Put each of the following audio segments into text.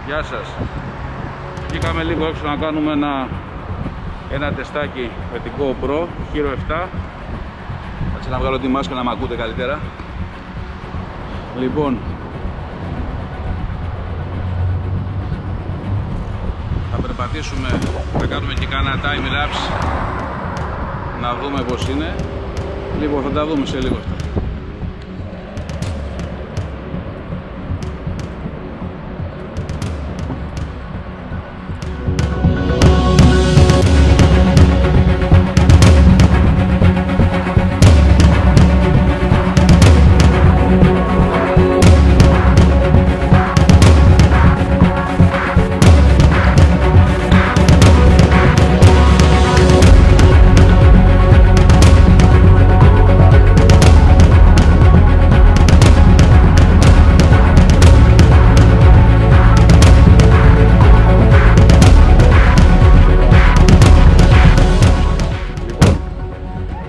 Γεια σας. Βγήκαμε λίγο έξω να κάνουμε ένα τεστάκι με την GoPro Hero 7. Θα να βγάλω τη μάσκα να μ' ακούτε καλύτερα. Λοιπόν, θα περπατήσουμε, θα κάνουμε και κάνα time lapse να δούμε πως είναι. Λοιπόν, θα τα δούμε σε λίγο αυτά.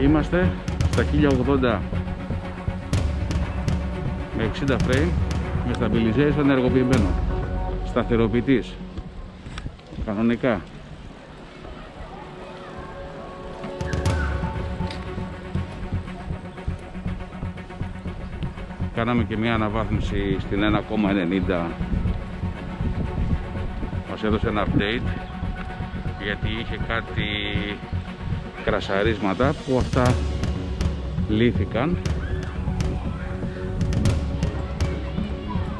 Είμαστε στα 1080 με 60 frame με stabilization ενεργοποιημένο, σταθεροποιητής κανονικά. Κάναμε και μια αναβάθμιση στην 1,90. Μας έδωσε ένα update γιατί είχε κάτι κρασαρίσματα που αυτά λύθηκαν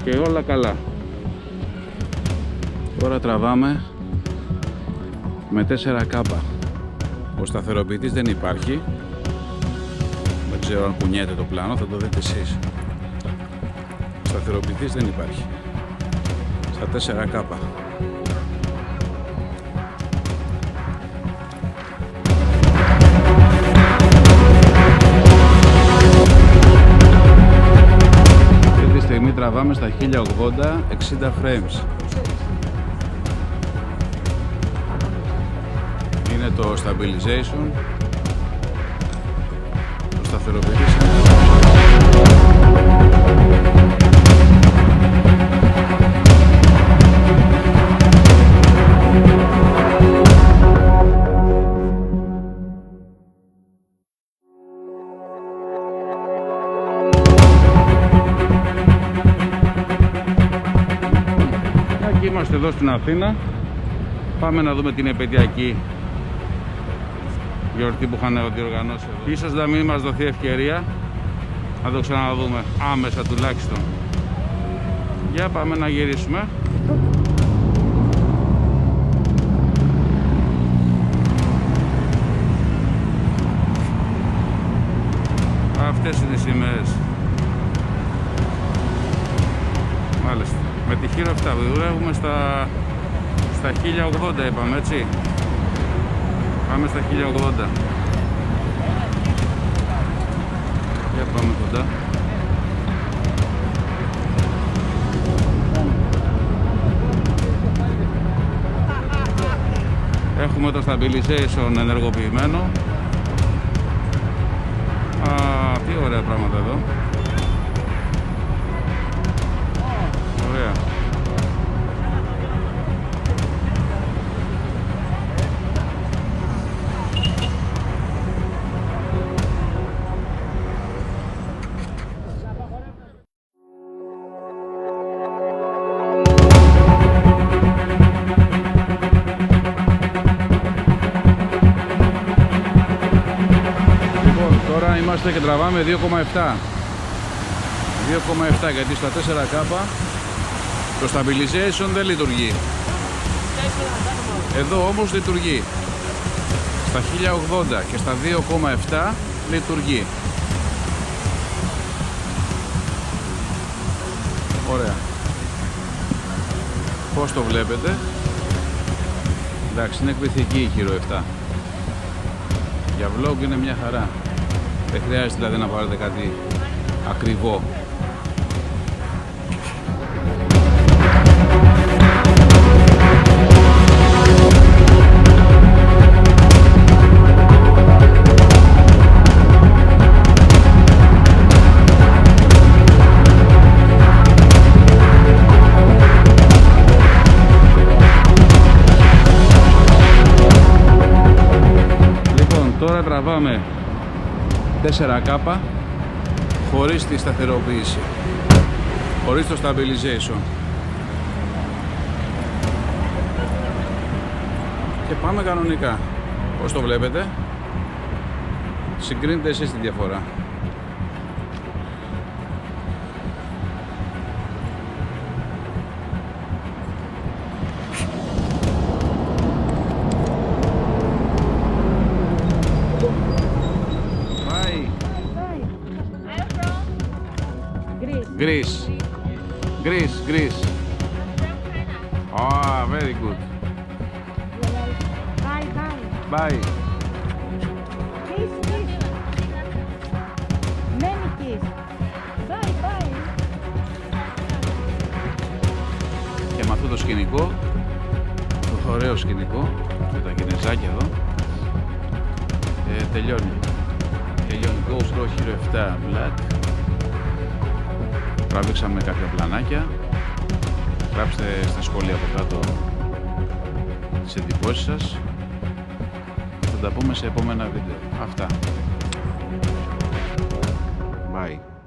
και όλα καλά. Τώρα τραβάμε με 4K. Ο σταθεροποιητής δεν υπάρχει, δεν ξέρω αν κουνιέται το πλάνο, θα το δείτε εσείς. Ο σταθεροποιητής δεν υπάρχει στα 4K. Τραβάμε στα 1080 60 frames. Είναι το stabilization, το σταθεροποιητής. Είμαστε εδώ στην Αθήνα. Πάμε να δούμε την επαιτειακή γιορτή που είχαν διοργανώσει εδώ. Ίσως να μην μας δοθεί ευκαιρία να το ξαναδούμε άμεσα τουλάχιστον. Για πάμε να γυρίσουμε. Αυτές είναι οι σημαίες. Μάλιστα. Με τη Hero 7 δουλεύουμε στα 1080 είπαμε, έτσι. Πάμε στα 1080. Για πάμε κοντά. Έχουμε το stabilization ενεργοποιημένο. Τι ωραία πράγματα εδώ. Ωραία. Είμαστε και τραβάμε 2,7 γιατί στα 4K το stabilization δεν λειτουργεί. Εδώ όμως λειτουργεί. Στα 1080 και στα 2,7 λειτουργεί. Ωραία. Πώς το βλέπετε? Εντάξει, είναι εκπληκτική η Hero 7. Για vlog είναι μια χαρά. Δεν χρειάζεται δηλαδή να πάρετε κάτι ακριβό. 4K χωρίς τη σταθεροποίηση, χωρίς το stabilization. Και πάμε κανονικά. Πώς το βλέπετε? Συγκρίνετε εσείς τη διαφορά. Greece. Greece, Greece. Oh, very good. Bye, bye. Bye. Kiss, kiss. Many kiss. Bye, bye. Και με αυτό το σκηνικό, το ωραίο σκηνικό, με τα κινεζάκια εδώ, τελειώνει. Τελειώνει. GoPro Hero 7 Black. Τράβηξαμε κάποια πλανάκια. Γράψτε στα σχόλια από κάτω τις εντυπώσεις σας. Θα τα πούμε σε επόμενα βίντεο. Αυτά. Bye.